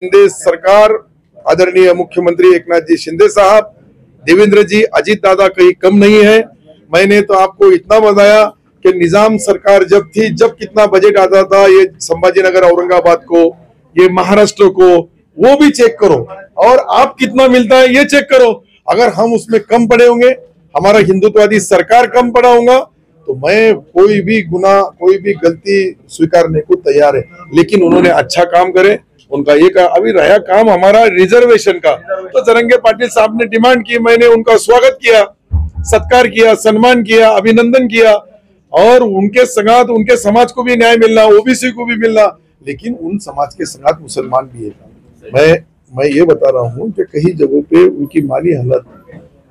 शिंदे सरकार, आदरणीय मुख्यमंत्री एकनाथ जी शिंदे साहब, देवेंद्र जी, अजीत दादा कहीं कम नहीं है। मैंने तो आपको इतना बताया कि निजाम सरकार जब थी, जब कितना बजट आता था ये संभाजीनगर औरंगाबाद को, ये महाराष्ट्र को, वो भी चेक करो और आप कितना मिलता है ये चेक करो। अगर हम उसमें कम पड़े होंगे, हमारा हिंदुत्ववादी सरकार कम पड़ा होगा, तो मैं कोई भी गुनाह, कोई भी गलती स्वीकारने को तैयार है। लेकिन उन्होंने अच्छा काम करे, उनका ये अभी रहा काम हमारा रिजर्वेशन का, तो जरंगे पाटिल साहब ने डिमांड की, मैंने उनका स्वागत किया, सत्कार किया, सम्मान किया, अभिनंदन किया और उनके संगात उनके समाज को भी न्याय मिलना, ओबीसी को भी मिलना, लेकिन उन समाज के संगात मुसलमान भी है। मैं ये बता रहा हूँ कि कई जगहों पे उनकी माली हालत,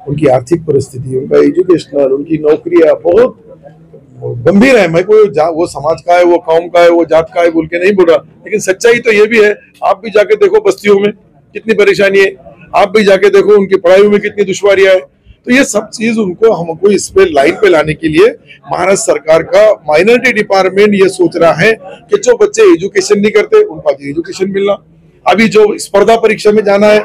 उनकी आर्थिक परिस्थिति, उनका एजुकेशनल, उनकी नौकरियां बहुत गंभीर है। मैं कोई वो समाज का है, वो कौम का है, वो जात का है बोल के नहीं बोल रहा, लेकिन सच्चाई तो ये भी है। आप भी जाके देखो बस्तियों में कितनी परेशानी है, आप भी जाके देखो उनकी पढ़ाई में कितनी दुश्वारियां है। तो ये सब चीज उनको हमको इस पे लाइन पे लाने के लिए महाराष्ट्र सरकार का माइनॉरिटी डिपार्टमेंट ये सोच रहा है कि जो बच्चे एजुकेशन नहीं करते उनका एजुकेशन मिलना। अभी जो स्पर्धा परीक्षा में जाना है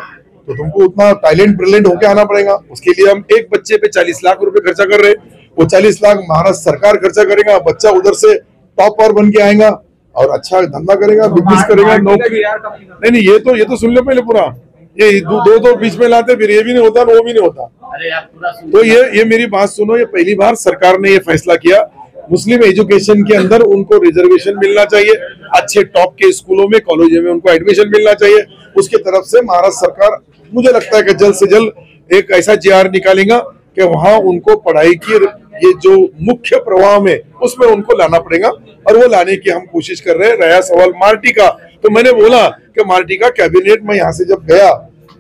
तो तुमको उतना टैलेंट ब्रिलियंट होके आना पड़ेगा। उसके लिए हम एक बच्चे पे 40 लाख रुपए खर्चा कर रहे हैं, वो 40 लाख महाराष्ट्र सरकार खर्चा करेगा, बच्चा उधर से टॉपर बन के आएगा और अच्छा धंधा करेगा, बिजनेस करेगा, नौकरी। नहीं, ये तो सुन लो पहले पूरा, ये दो बीच में लाते, फिर ये भी नहीं होता, वो भी नहीं होता। तो ये मेरी बात सुनो, ये पहली बार सरकार ने ये फैसला किया, मुस्लिम एजुकेशन के अंदर उनको रिजर्वेशन मिलना चाहिए, अच्छे टॉप के स्कूलों में, कॉलेजों में उनको एडमिशन मिलना चाहिए। उसकी तरफ से महाराष्ट्र सरकार, मुझे लगता है कि जल्द से जल्द एक ऐसा जीआर निकालेगा कि वहां उनको पढ़ाई की ये जो मुख्य प्रवाह में उसमें उनको लाना पड़ेगा, और वो लाने की हम कोशिश कर रहे हैं। रहा सवाल मार्टी का, तो मैंने बोला कि मार्टी का कैबिनेट में यहाँ से जब गया,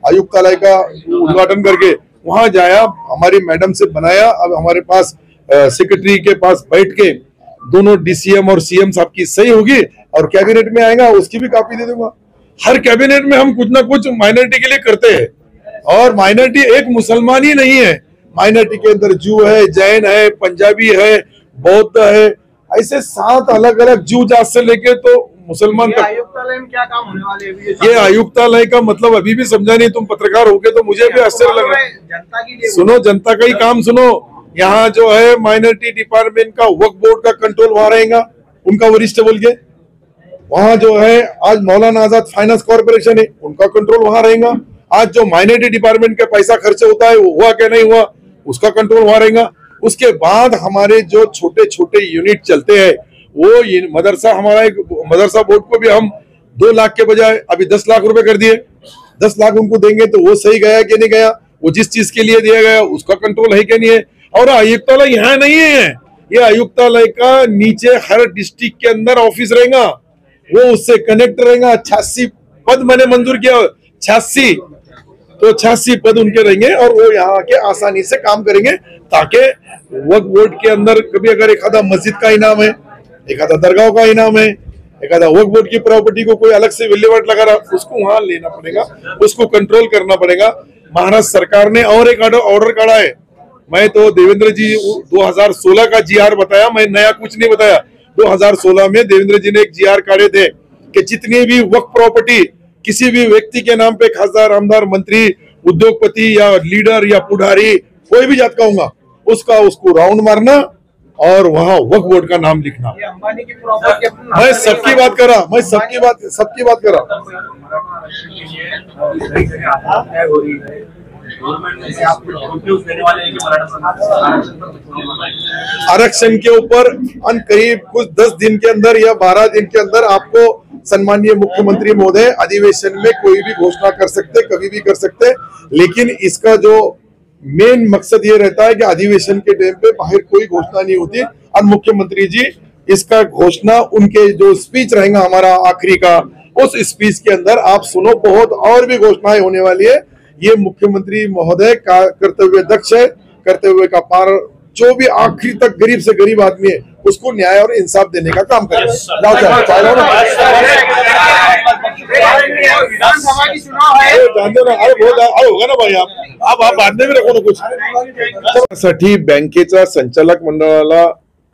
आयुक्तालय का उद्घाटन करके वहां जाया, हमारी मैडम से बनाया, अब हमारे पास सेक्रेटरी के पास बैठ के दोनों डीसीएम और सीएम साहब की सही होगी और कैबिनेट में आएगा, उसकी भी कॉपी दे दूंगा। हर कैबिनेट में हम कुछ ना कुछ माइनॉरिटी के लिए करते हैं, और माइनॉरिटी एक मुसलमान ही नहीं है, माइनॉरिटी के अंदर जू है, जैन है, पंजाबी है, बौद्ध है, ऐसे 7 अलग अलग जू जात से लेके तो मुसलमान तक। आयुक्तालय में क्या काम होने वाले हैं? ये आयुक्तालय का मतलब अभी भी समझा नहीं, तुम पत्रकार हो गए तो मुझे भी आश्चर्य लग रहा है। जनता की सुनो, जनता का ही काम सुनो। यहाँ जो है माइनॉरिटी डिपार्टमेंट का वक्फ बोर्ड का कंट्रोल वहां रहेगा, उनका वरिष्ठ बोल के। वहां जो है आज मौलाना आजाद फाइनेंस कॉर्पोरेशन है, उनका कंट्रोल वहां रहेगा। आज जो माइनॉरिटी डिपार्टमेंट का पैसा खर्च होता है वो हुआ क्या नहीं हुआ, उसका कंट्रोल वहां रहेगा। उसके बाद हमारे जो छोटे छोटे यूनिट चलते हैं, वो मदरसा, हमारा एक मदरसा बोर्ड को भी हम 2 लाख के बजाय अभी 10 लाख रुपए कर दिए। 10 लाख उनको देंगे तो वो सही गया कि नहीं गया, वो जिस चीज के लिए दिया गया उसका कंट्रोल है कि नहीं है। और आयुक्तालय यहाँ नहीं है, ये आयुक्तालय का नीचे हर डिस्ट्रिक्ट के अंदर ऑफिस रहेगा, वो उससे कनेक्ट रहेगा। 86 पद मैंने मंजूर किया, 86 तो 86 पद उनके रहेंगे और वो यहाँ के आसानी से काम करेंगे, ताकि वक्फ बोर्ड के अंदर कभी अगर एक आधा मस्जिद का इनाम है, एक आधा दरगाह का इनाम है, एक आधा वक्फ बोर्ड की प्रॉपर्टी को कोई अलग से विल्लेवाट लगा रहा, उसको वहां लेना पड़ेगा, उसको कंट्रोल करना पड़ेगा। महाराष्ट्र सरकार ने और एक ऑर्डर काढ़ा है। मैं तो देवेंद्र जी 2016 का जीआर बताया, मैं नया कुछ नहीं बताया। 2016 में देवेंद्र जी ने एक जीआर काढ़े थे कि जितनी भी वक्फ प्रॉपर्टी किसी भी व्यक्ति के नाम पे, खासदार, आमदार, मंत्री, उद्योगपति या लीडर या पुढारी, कोई भी जात का होगा, उसको राउंड मारना और वहां वक्फ बोर्ड का नाम लिखना। अंबानी की प्रॉपर्टी, मैं सबकी बात कर रहा, मैं सबकी बात कर रहा। आरक्षण के ऊपर करीब कुछ 10 दिन के अंदर या 12 दिन के अंदर आपको सम्मानीय मुख्यमंत्री महोदय अधिवेशन में कोई भी घोषणा कर सकते, कभी भी कर सकते। लेकिन इसका जो मेन मकसद ये रहता है कि अधिवेशन के टाइम पे बाहर कोई घोषणा नहीं होती, और मुख्यमंत्री जी इसका घोषणा उनके जो स्पीच रहेगा हमारा आखिरी का, उस स्पीच के अंदर आप सुनो, बहुत और भी घोषणाएं होने वाली है। ये मुख्यमंत्री महोदय का कर्तव्य दक्ष है, कर्तव्य का पार, जो भी आखिरी तक गरीब से गरीब आदमी है उसको न्याय और इंसाफ देने का काम करेगा। विधानसभा की चुनाव है, होगा ना भाई, आप बाद में भी रखो ना कुछ। साठी बँकेच्या संचालक मंडळाला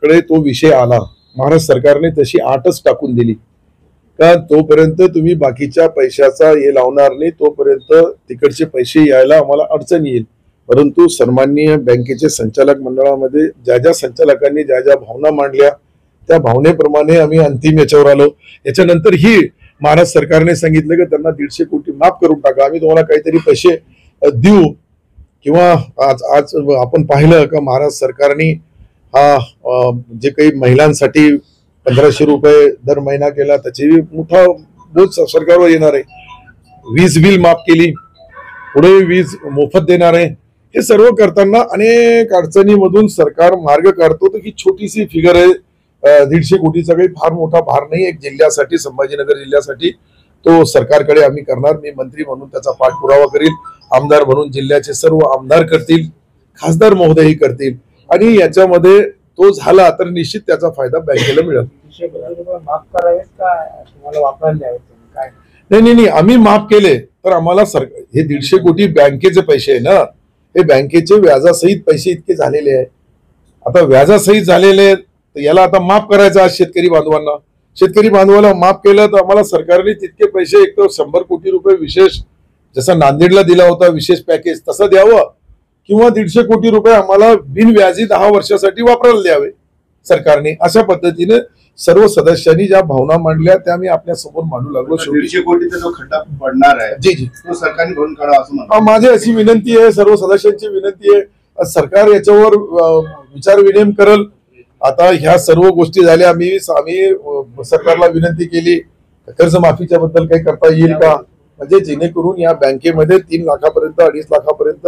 कडे तो विषय आला, महाराष्ट्र सरकारने तशी 8च टाकून दिली, का तोपर्यंत तुम्ही बाकीच्या पैशाचा हे लावणार नाही, तोपर्यंत तिकडचे पैसे यायला आम्हाला अडचण येईल. परंतु सन्माननीय बँकेचे संचालक मंडळामध्ये ज्या ज्या संचालकांनी ज्या ज्या भावना मांडल्या त्या भावनेप्रमाणे आम्ही अंतिम याच्यावर आलो. याच्यानंतर ही महाराष्ट्र सरकारने सांगितलं की त्यांना 150 कोटी माफ करून टाका, आम्ही तुम्हाला काहीतरी पैसे देऊ. किंवा आज आपण पाहिलं का महाराष्ट्र सरकारने हा जे काही महिलांसाठी 1500 रुपये दर महिना केला, त्याची मोठा बोध सरकारवर येणार आहे. वीज बिल माफ केली, पुढे वीज मोफत देणार आहे. हे सर्व करताना अनेक अडचणीमधून सरकार मार्ग काढतो. तर ही छोटीशी फिगर आहे, 150 कोटीचा काही फार मोठा भार नाही. एक जिल्ह्यासाठी, संभाजीनगर जिल्ह्यासाठी तो सरकारकडे आम्ही करणार. मी मंत्री म्हणून त्याचा पाठपुरावा करील, आमदार म्हणून जिल्ह्याचे सर्व आमदार करतील, खासदार महोदयही करतील. आणि याच्यामध्ये तो झाला तर निश्चित त्याचा फायदा बँकेला मिळेल. माफ करावेत का तुम्हाला वापरायला द्यावेत? काय नाही, आम्ही माफ केले तर आम्हाला हे 150 कोटी बँकेचे पैसे आहे ना, हे बँकेचे व्याजासहित पैसे इतके झालेले आहे. आता व्याजासहित झालेले आहेत, तर याला आता माफ करायचं आज शेतकरी बांधवांना. शेतकरी बांधवाला माफ केलं तर आम्हाला सरकारने तितके पैसे, एक तर 100 कोटी रुपये विशेष, जसा नांदेडला दिला होता विशेष पॅकेज तसं द्यावं, किंवा 150 कोटी रुपये आम्हाला बिनव्याजी 10 वर्षासाठी वापरायला द्यावे सरकारने. अशा पद्धतीने सर्व सदस्यांनी ज्या भावना मांडल्या त्या मी आपल्या समोर मांडू लागलो. 150 कोटीचा जो खड्डा पडणार आहे जी तो सरकारने भरून काढावा असं म्हणतो. माझी अशी विनंती आहे, सर्व सदस्यांची विनंती आहे, सरकार याच्यावर विचार विनिमय करेल. आता ह्या सर्व गोष्टी झाल्या, आम्ही सरकारला विनंती केली कर्जमाफीच्या बद्दल काही करता येईल का, म्हणजे जेणेकरून या बँकेमध्ये 3 लाखापर्यंत 2.5 लाखापर्यंत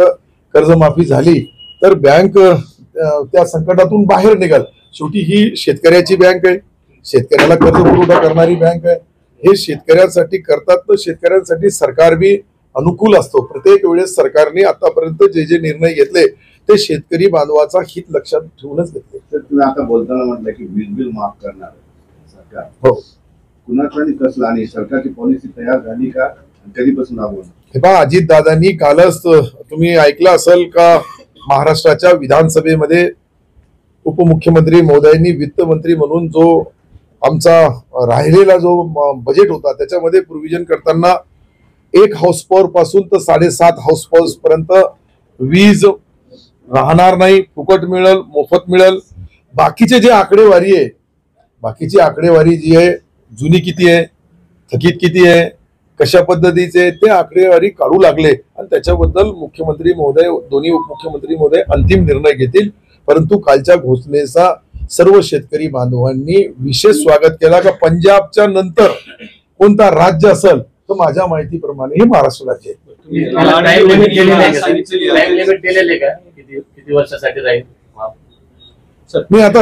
कर्जमाफी झाली तर बँक त्या संकटातून बाहेर निघाल. शेवटी ही शेतकऱ्याची बँक आहे, शेतकऱ्याला कर्ज पुरवठा करणारी बँक आहे. हे शेतकऱ्यांसाठी करतात तर शेतकऱ्यांसाठी सरकार बी अनुकूल असतो. प्रत्येक वेळेस सरकारने आतापर्यंत जे जे निर्णय घेतले ते शेतकरी बांधवाचा हित लक्षात ठेवूनच घेतले. तर तुम्ही आता बोलताना म्हटलं की वीज बिल माफ करणार सरकार, हो, कुणाचा आणि कसला, आणि सरकारची पॉलिसी तयार झाली का, कधीपासून राबवणार? हे पहा, अजित दादांनी कालच तुम्ही ऐकलं असेल का महाराष्ट्राच्या विधानसभेमध्ये उपमुख्यमंत्री महोदयांनी वित्तमंत्री म्हणून जो आमचा राहिलेला जो बजेट होता त्याच्यामध्ये प्रोव्हिजन करताना 1 हाऊस पॉवर पासून तर 7.5 हाऊस पॉवर पर्यंत वीज राहणार नाही, फुकट मिळेल, मोफत मिळेल. बाकीचे जे आकडेवारी आहे, बाकीची आकडेवारी जी आहे जुनी किती आहे, थकीत किती आहे, कशा पद्धतीचे ते आकडेवारी काढू लागले आणि त्याच्याबद्दल मुख्यमंत्री महोदय, दोन्ही उपमुख्यमंत्री महोदय अंतिम निर्णय घेतील. परंतु कालच्या घोषणेचा सर्व शेतकरी बांधवांनी विशेष स्वागत केला. का पंजाबच्या नंतर कोणता राज्य असेल तर माझ्या माहितीप्रमाणे हे महाराष्ट्र राज्य आहे. किती वर्षासाठी राहील? मी आता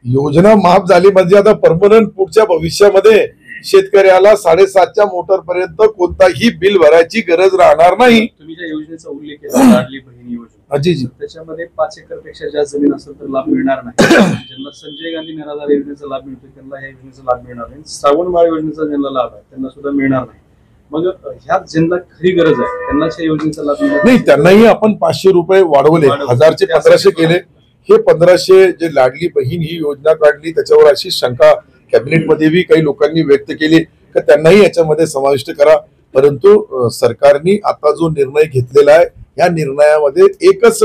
योजना माफ झाली म्हणजे आता परमनंट पुढच्या भविष्यामध्ये शेतकऱ्याला 7.5च्या मोटर पर्यंत कोणताही बिल भरायची गरज राहणार नाही. तुम्ही ज्या योजनेचा उल्लेख केला लाडली बहीण योजना, जी जी, त्याच्यामध्ये 5 एकरपेक्षा जास्त जमीन असेल तर लाभ मिळणार नाही. ज्यांना संजय गांधी निराधार योजनेचा लाभ मिळतो त्यांना ह्या योजनेचा लाभ मिळणार नाही. श्रावणबाळ योजनेचा ज्यांना लाभ आहे त्यांना सुद्धा मिळणार नाही. मग ह्या ज्यांना खरी गरज आहे त्यांनाच या योजनेचा लाभ मिळणार नाही. त्यांनाही आपण 500 रुपये वाढवले, 1000चे 1500 केले. हे 1500 जे लाडली बहीण ही योजना काढली त्याच्यावर अशी शंका कॅबिनेटमध्ये बी काही लोकांनी व्यक्त केली की त्यांनाही याच्यामध्ये समाविष्ट करा. परंतु सरकारने आता जो निर्णय घेतलेला आहे या निर्णयामध्ये एकच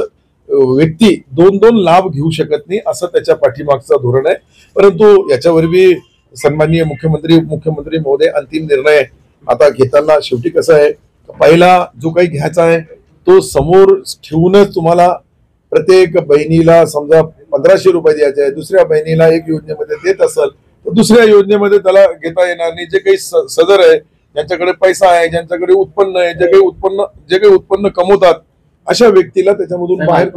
व्यक्ती 2 लाभ घेऊ शकत नाही असं त्याच्या पाठीमागचं धोरण आहे. परंतु याच्यावर बी सन्माननीय मुख्यमंत्री उपमुख्यमंत्री महोदय अंतिम निर्णय आता घेताना शेवटी कसं आहे, पहिला जो काही घ्यायचा आहे तो समोर ठेवूनच तुम्हाला प्रत्येक बहिणीला समजा 1500 रुपये द्यायचे आहे, दुसऱ्या बहिणीला एक योजनेमध्ये देत असेल तर दुसऱ्या योजनेमध्ये त्याला घेता येणार नाही. जे काही सदर आहे, ज्यांच्याकडे पैसा आहे, ज्यांच्याकडे उत्पन्न आहे, जे काही उत्पन्न कमवतात अशा व्यक्तीला त्याच्यामधून बाहेर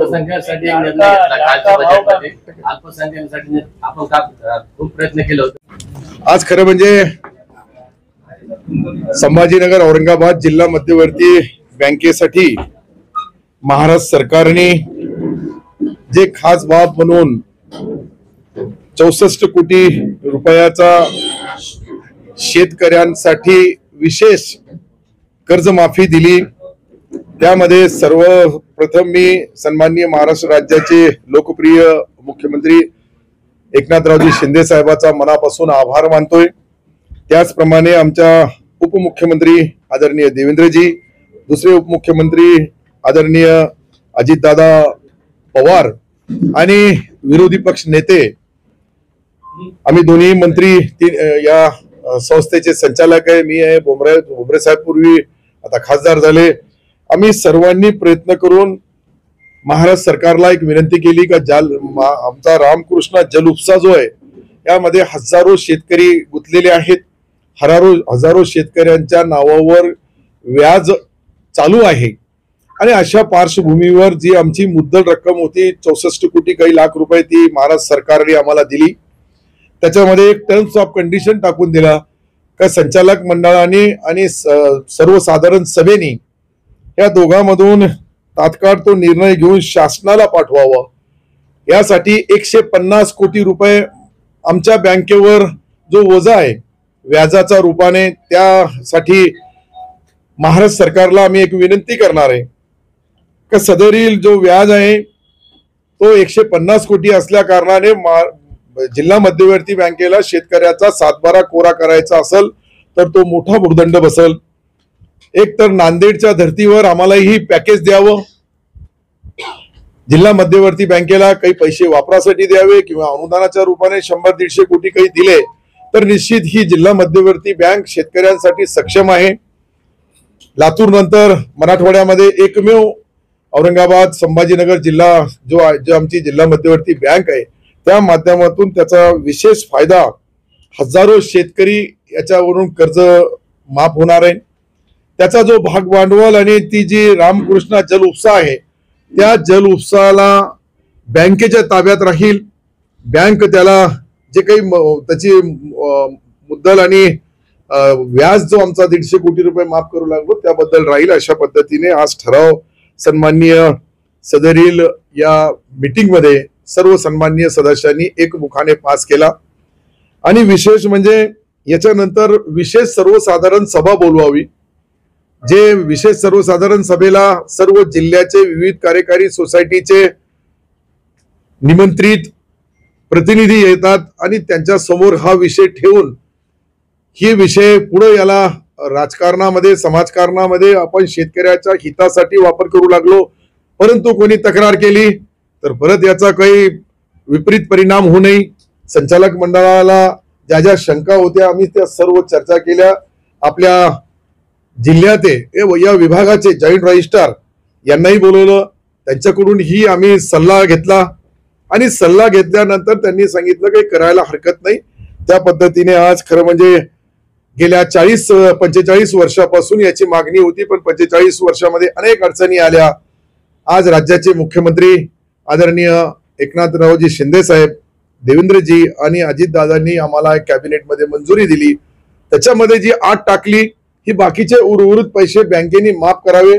अल्पसंख्याकांसाठी आपण खूप प्रयत्न केले होते. आज खरं म्हणजे संभाजीनगर औरंगाबाद जिल्हा मध्यवर्ती बँकेसाठी महाराष्ट्र सरकारने जे खास बाब म्हणून 64 कोटी रुपयाचा शेतकऱ्यांसाठी विशेष कर्जमाफी दिली. त्यामध्ये सर्वप्रथम मी सन्माननीय महाराष्ट्र राज्याचे लोकप्रिय मुख्यमंत्री एकनाथरावजी शिंदे साहेबांचा मनापासून आभार मानतोय. त्याचप्रमाणे आमच्या उपमुख्यमंत्री आदरणीय देवेंद्रजी, दुसरे उपमुख्यमंत्री आदरणीय अजितदादा पवार आणि विरोधी पक्ष नेते, आम्ही दोन्ही मंत्री या संस्थेचे संचालक आहे. मी आहे, भोमरे साहेब पूर्वी आता खासदार झाले. आम्ही सर्वांनी प्रयत्न करून महाराष्ट्र सरकारला एक विनंती केली का आमचा रामकृष्ण जल उपसा जो आहे यामध्ये हजारो शेतकरी गुंतलेले आहेत. हजारो शेतकऱ्यांच्या नावावर व्याज चालू आहे आणि अशा पार्श्वभूमीवर जी आमची मुद्दल रक्कम होती 64 कोटी काही लाख रुपये ती महाराष्ट्र सरकारने आम्हाला दिली. त्याच्यामध्ये एक टर्म्स ऑफ कंडिशन टाकून दिला का संचालक मंडळाने आणि सर्वसाधारण सभेने या दोघांमधून तात्काळ तो निर्णय घेऊन शासनाला पाठवावा. यासाठी 150 कोटी रुपये आमच्या बँकेवर जो वजा आहे व्याजाचा रूपाने, त्यासाठी महाराष्ट्र सरकारला आम्ही एक विनंती करणार आहे का सदरील जो व्याज आहे तो 150 कोटी असल्या कारणाने जिल्हा मध्यवर्ती बँकेला शेतकऱ्याचा सातबारा कोरा करायचा असेल तर तो मोठा भूर्दंड बसेल. एक तर नांदेडच्या धर्तीवर आम्हालाही पॅकेज द्यावं, जिल्हा मध्यवर्ती बँकेला काही पैसे वापरासाठी द्यावे किंवा अनुदानाच्या रूपाने 100-150 कोटी काही दिले तर निश्चित ही जिल्हा मध्यवर्ती बँक शेतकऱ्यांसाठी सक्षम आहे. लातूर नंतर मराठवाड्यामध्ये एकमेव औरंगाबाद संभाजीनगर जिल्हा जो आमची जिल्हा मध्यवर्ती बँक आहे त्या माध्यमातून त्याचा विशेष फायदा हजारो शेतकरी याच्यावरून कर्ज माफ होणार आहे. त्याचा जो भाग भांडवल आणि ती जी रामकृष्ण जल उपसा आहे त्या जल उपसाला बँकेच्या ताब्यात राहील. बँक त्याला जे काही त्याची मुद्दल आणि व्याज जो आमचा 150 कोटी रुपये माफ करू लागलो त्याबद्दल राहील. अशा पद्धतीने आज ठराव सन्माननीय सदरील या मीटिंग मध्ये सर्व सन्माननीय सदस्यांनी एकमुखाने पास केला. आणि विशेष म्हणजे याच्यानंतर विशेष सर्वसाधारण सभा बोलवावी. जे विशेष सर्वसाधारण सभेला सर्व जिल्ह्याचे विविध कार्यकारी सोसायटीचे निमंत्रित प्रतिनिधी येतात आणि त्यांच्या समोर हा विषय ठेवून ही विषय पुढे याला राजकारणामध्ये समाजकारणामध्ये आपण शेतकऱ्याच्या हितासाठी वापर करू लागलो, परंतु कोणी तक्रार केली तर परत याचा काही विपरीत परिणाम होऊ नये. संचालक मंडळाला ज्या ज्या शंका होत्या आम्ही त्या सर्व चर्चा केल्या. आपल्या जिल्ह्याचे या विभागाचे जॉईंट रजिस्ट्रार यांनाही बोलवलं, त्यांच्याकडून ही आम्ही सल्ला घेतला आणि सल्ला घेतल्यानंतर त्यांनी सांगितलं काही करायला हरकत नाही. त्या पद्धतीने आज खरं म्हणजे गेल्या 45 वर्षापासून याची मागणी होती, पण 45 वर्षामध्ये अनेक अडचणी आल्या. आज राज्याचे मुख्यमंत्री आदरणीय एकनाथरावजी शिंदे साहेब, देवेंद्रजी आणि अजितदादांनी आम्हाला कॅबिनेटमध्ये मंजुरी दिली. त्याच्यामध्ये जी आट टाकली ही बाकीचे उर्वरित पैसे बँकेने माफ करावे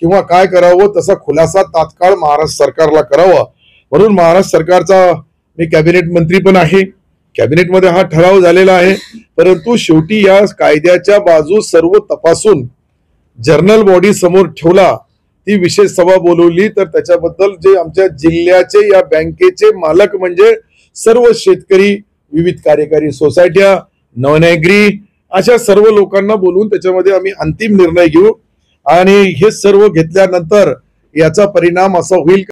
किंवा काय करावं तसा खुलासा तात्काळ महाराष्ट्र सरकारला करावा. म्हणून महाराष्ट्र सरकारचा मी कॅबिनेट मंत्री पण आहे. कॅबिनेटमध्ये हा ठराव झालेला आहे, परंतु शेवटी या कायद्याच्या बाजू सर्व तपासून जर्नल बॉडी समोर ठेवला, ती विशेष सभा बोलवली तर त्याच्याबद्दल जे आमच्या जिल्ह्याचे या बँकेचे मालक म्हणजे सर्व शेतकरी, विविध कार्यकारी सोसायट्या, नवनागरी अशा सर्व लोकांना बोलवून त्याच्यामध्ये आम्ही अंतिम निर्णय घेऊ. आणि हे सर्व घेतल्यानंतर याचा परिणाम असा होईल